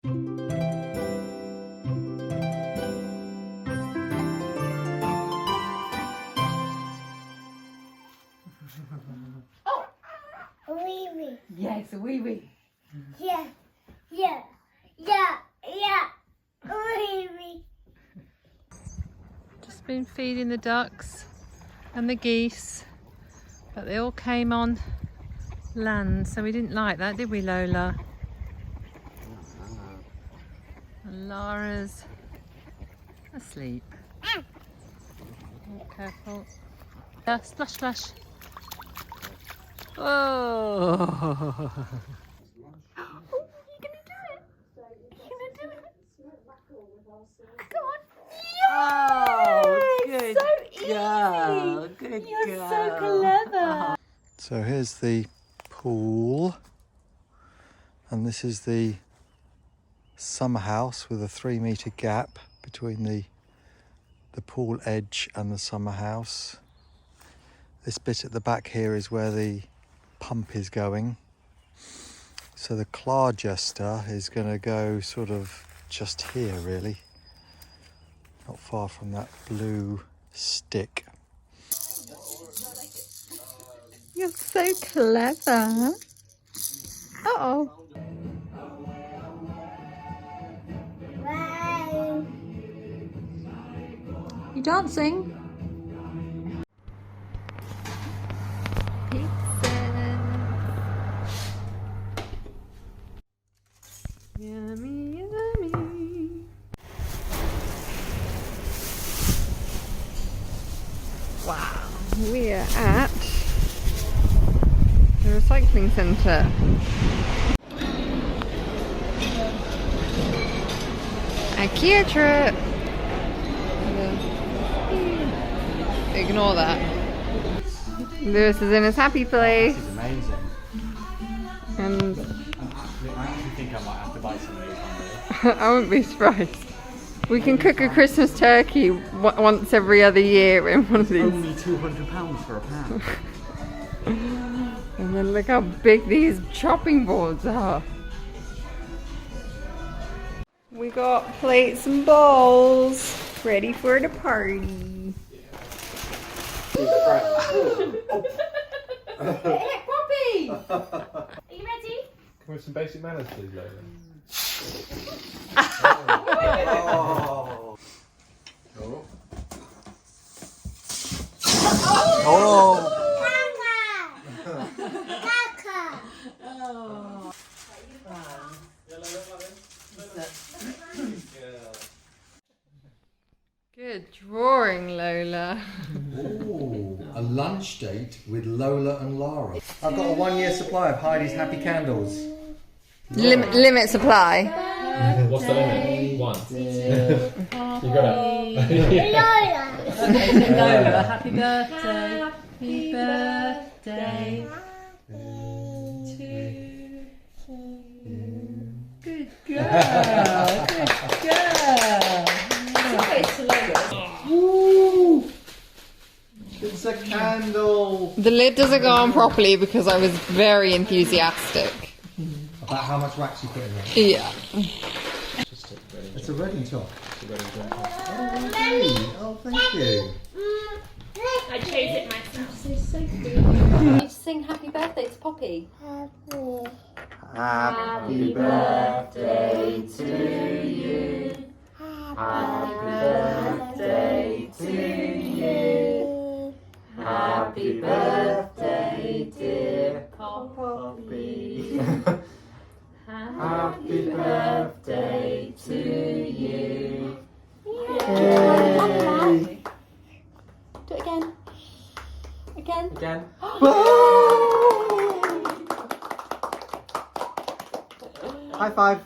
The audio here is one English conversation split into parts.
Wee wee. Yeah, it's a wee wee. Yeah. Wee wee. Just been feeding the ducks and the geese, but they all came on land, so we didn't like that, did we, Lola? And Lara's asleep. Oh, careful. Splash, splash. Oh! Oh, good So girl. Good You're girl. so clever. So here's the pool, and this is the summer house with a 3-metre gap between the pool edge and the summer house. This bit at the back here is where the pump is going. So the Klarjester is going to go sort of just here, really, not far from that blue stick. You're so clever. Uh-oh. Bye. You dancing? Yummy, yummy. Wow, we are at the recycling centre. IKEA trip. Ignore that. Lewis is in his happy place. This is amazing. And I actually think I might have to buy some of these one day. I wouldn't be surprised. We can cook a Christmas turkey once every other year in one of these. Only £200 for a pound. And then look how big these chopping boards are. We got plates and bowls ready for the party. Poppy! Are you ready? Can we have some basic manners, please, Lola? Oh! Good drawing, Lola. Ooh, a lunch date with Lola and Lara. I've got a 1-year supply of Heidi's Happy Candles. Limit supply. What's the limit? 1. You got it. Lola, happy birthday. Happy birthday to you. Good girl. Good girl. Ooh! It's a candle! The lid doesn't go on properly because I was very enthusiastic. About how much wax you put in there? Yeah. It's a ready top. Oh, hey. Oh, thank you. I chose it myself. You sing happy birthday to Poppy. Happy birthday to you. Happy birthday to you. Happy birthday, dear Poppy. Happy birthday to you. Yay. Do it again. Again. Again. High five.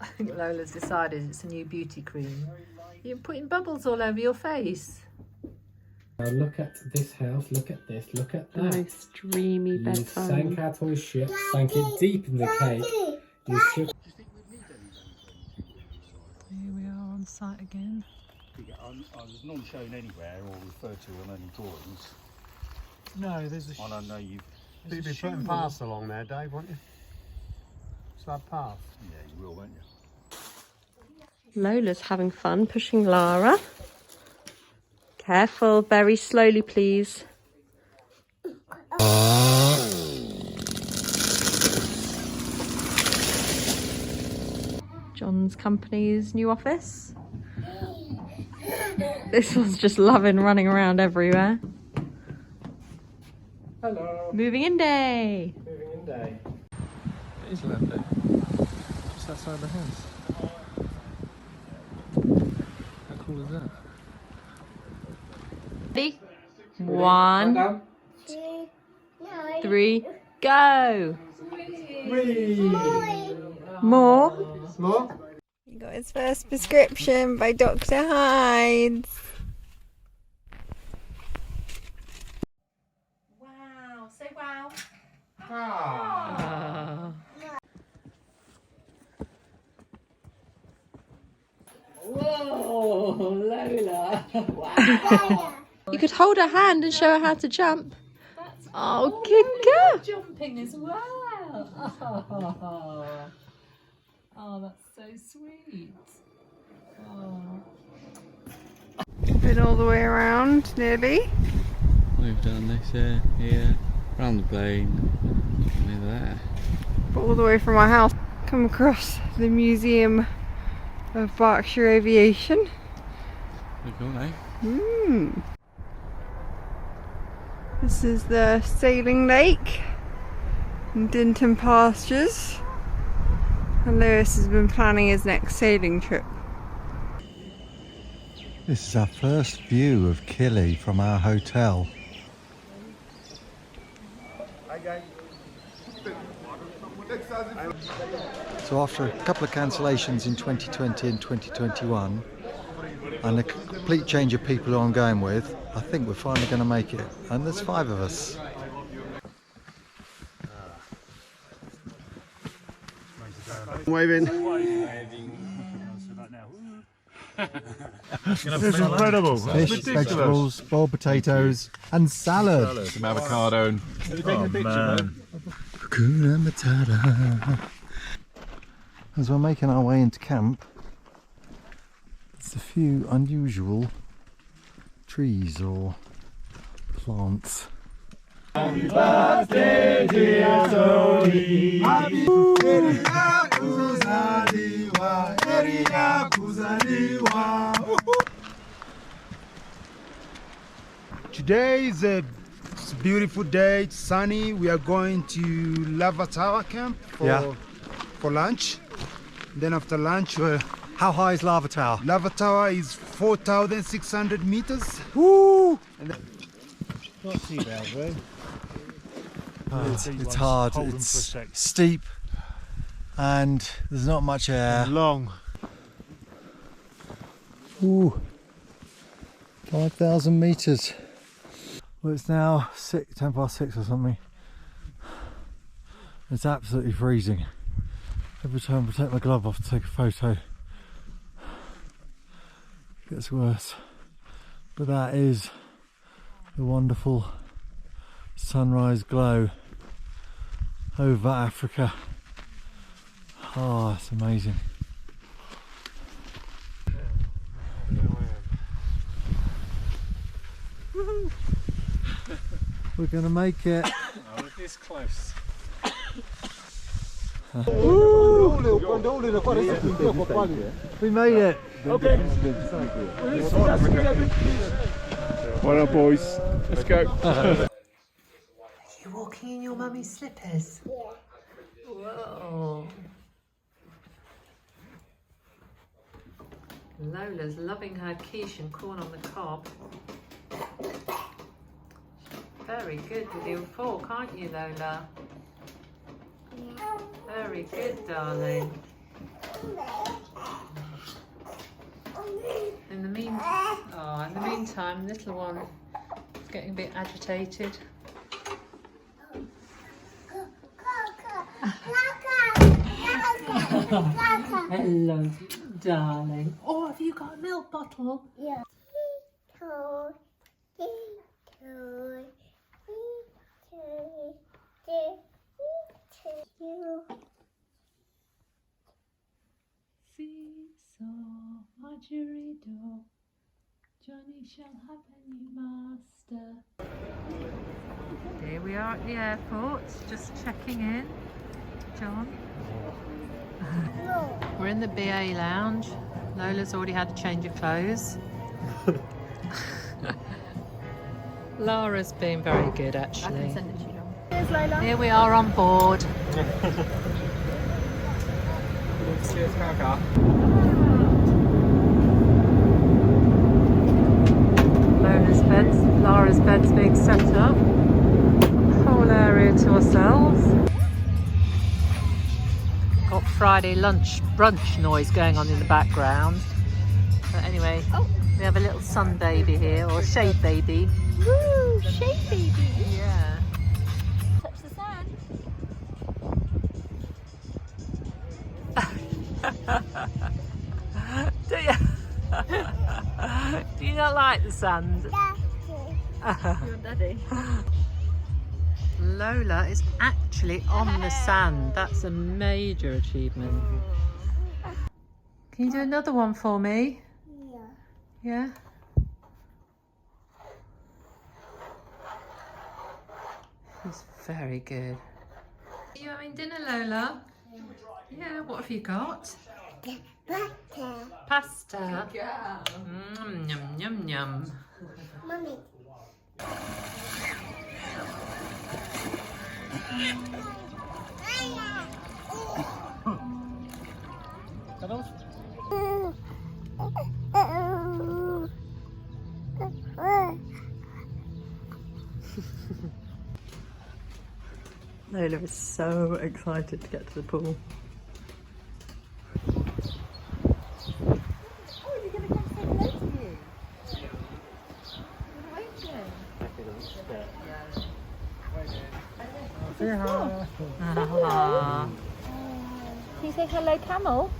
I think Lola's decided it's a new beauty cream. You're putting bubbles all over your face. Now look at this house, look at this, look at that. Nice dreamy You bedtime. sank our toy ship, sank it deep in the cake. You should. Here we are on site again. I was not shown anywhere or referred to on any drawings. No, there's a. I don't know you. You'll be putting paths along there, Dave, won't you? It's that path. Yeah, you will, won't you? Lola's having fun pushing Lara. Careful, very slowly, please. John's company's new office. This one's just loving running around everywhere. Hello. Moving in day. Moving in day. It is lovely. Just outside the house. How cool is that? Ready? 1, 3, go! More? More? He got his first prescription by Dr. Hyde. Wow, say wow. Whoa, Lola. Wow. You could hold her hand and show her how to jump. Oh, good girl. Jumping as well. Oh, that's so sweet. Oh. Been all the way around, nearly. We've done this here, round the plane, near there. All the way from our house. Come across the Museum of Berkshire Aviation. Pretty cool, eh? This is the sailing lake in Dinton Pastures. And Lewis has been planning his next sailing trip. This is our first view of Kili from our hotel. So after a couple of cancellations in 2020 and 2021 and a complete change of people who I'm going with, I think we're finally going to make it. And there's 5 of us. Waving. It's incredible. Fish, vegetables, boiled potatoes and salad. Some avocado. Oh man. Hakuna Matata. As we're making our way into camp, there's a few unusual trees or plants. Happy birthday, dear Sophie. Happy Today is a beautiful day, it's sunny. We are going to Lava Tower camp for lunch. Then after lunch, how high is Lava Tower? Lava Tower is 4,600 meters. Woo! Not too bad, though. It's hard, it's steep and there's not much air. Long. Ooh, 5,000 meters. Well, it's now 10 past 6 or something. It's absolutely freezing. Every time I take my glove off to take a photo, it gets worse. But that is the wonderful sunrise glow over Africa. Oh, it's amazing. We're gonna make it. Oh, we're this close. We made it. Okay. Well done, boys. Let's go. You're walking in your mummy's slippers? Yeah. Whoa. Lola's loving her quiche and corn on the cob. Very good with your fork, aren't you, Lola? Yeah. Very good, darling. In the meantime, little one is getting a bit agitated. Hello, darling. Oh, have you got a milk bottle? Yeah. didgeridoo. Johnny shall have a new master. Here we are at the airport, just checking in. John. We're in the BA lounge. Lola's already had a change of clothes. Lara's been very good actually. I can send it to you. Here's Lola. Here we are on board. Cheers, Kaka. Lara's bed's being set up. Whole area to ourselves. Got Friday brunch noise going on in the background. But anyway, we have a little sun baby here, or shade baby. Woo! Shade baby! Yeah. Touch the sand. Do you? Do you not like the sand? Your daddy. Lola is actually on the sand. That's a major achievement. Can you do another one for me? Yeah. Yeah? He's very good. Are you having dinner, Lola? Yeah, what have you got? Pasta. Yum, yum, yum. Mummy. Lola is so excited to get to the pool. Can you say hello, camel?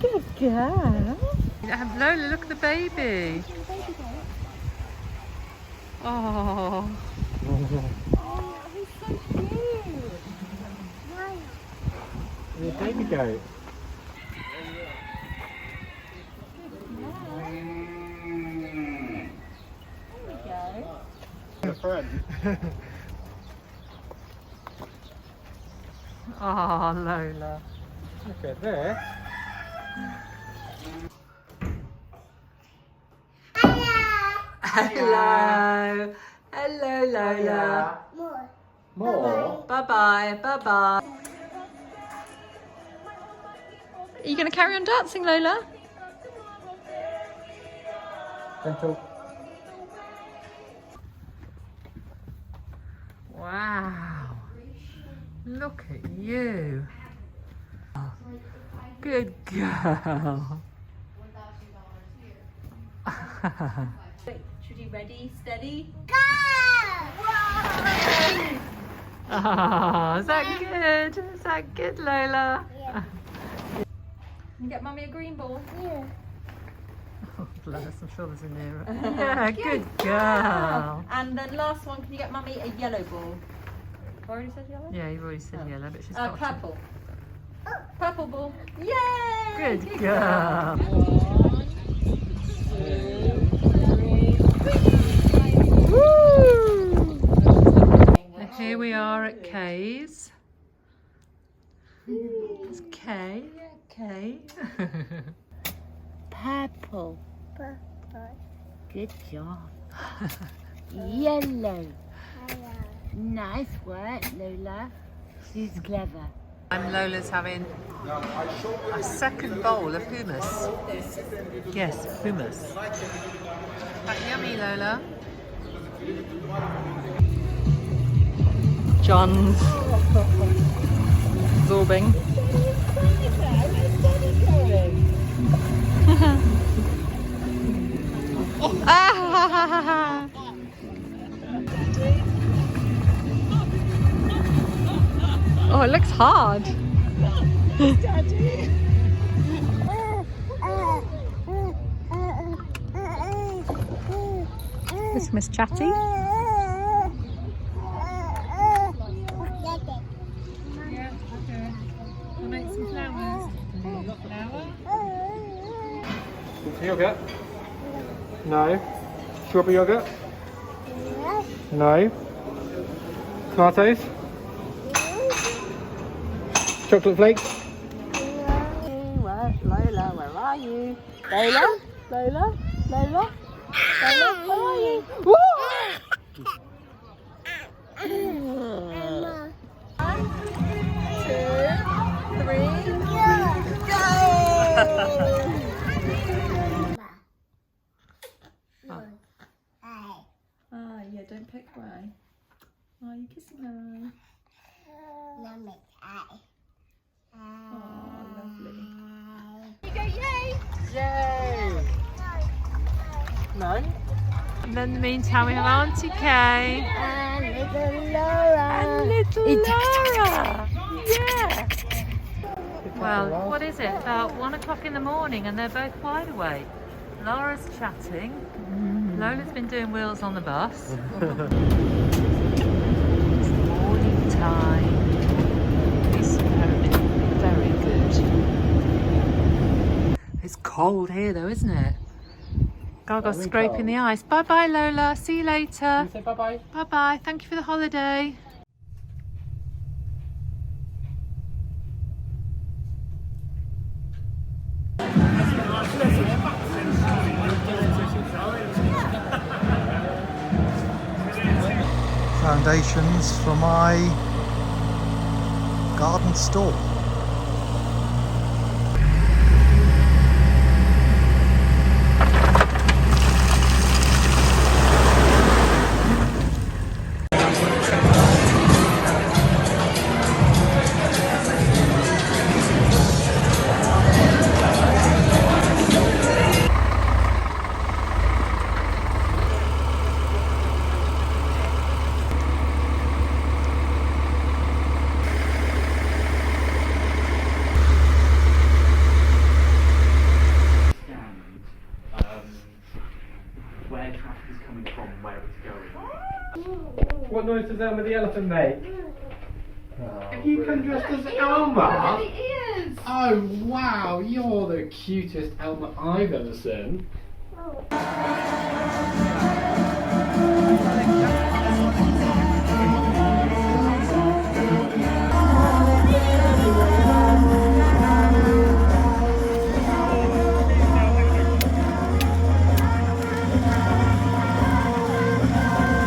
Good girl. Lola, look at the baby. Oh. Oh, he's so cute. The baby goat. There we go. A friend. Oh, Lola. Look at this. Hello. Hello, Lola. More? Bye-bye. Bye-bye. Are you going to carry on dancing, Lola? Gentle. Wow. Look at you. Good girl. Should you ready, steady? Oh, is that good? Is that good, Lola? Yeah. Can you get mummy a green ball? Yeah. Oh, bless, I'm sure there's a nearer. Yeah, good girl. And then last one, can you get mummy a yellow ball? Have I already said yellow? Yeah, you've already said yellow, but she's got purple. Purple ball. Yay! Good girl. Here we are at Kay's. It's Kay. Kay. Purple. Good job. Yellow. Nice work, Lola. She's clever. And Lola's having a second bowl of hummus. Yes, hummus. Quite yummy, Lola. John's absorbing. Oh, it looks hard. It's Miss Chatty. Yeah, okay. We'll make some flowers. Flower. yogurt? No. Strawberry yogurt? No. Tomatoes? Chocolate flakes? Lola, where are you? Lola? Lola? Lola? Lola, where are you? Woo! 1, 2, 3, go! Ah, yeah, don't pick away. Oh, you're kissing her eye. Oh, lovely. You go, yay! Yay! No. And then in the meantime, we have Auntie Kay. And little Laura. And little Laura. Yeah. Well, what is it? About 1 o'clock in the morning and they're both wide awake. Laura's chatting. Lola's been doing wheels on the bus. It's morning time. It's very good. It's cold here though, isn't it? Gaga scraping the ice. Bye bye Lola, see you later. Say bye bye. Bye bye, thank you for the holiday. Foundations for my garden store. Where traffic is coming from, where it's going. What noise does Elma the elephant make? Have you come dressed as Elma? It is! Oh wow, you're the cutest Elma I've ever seen. Oh.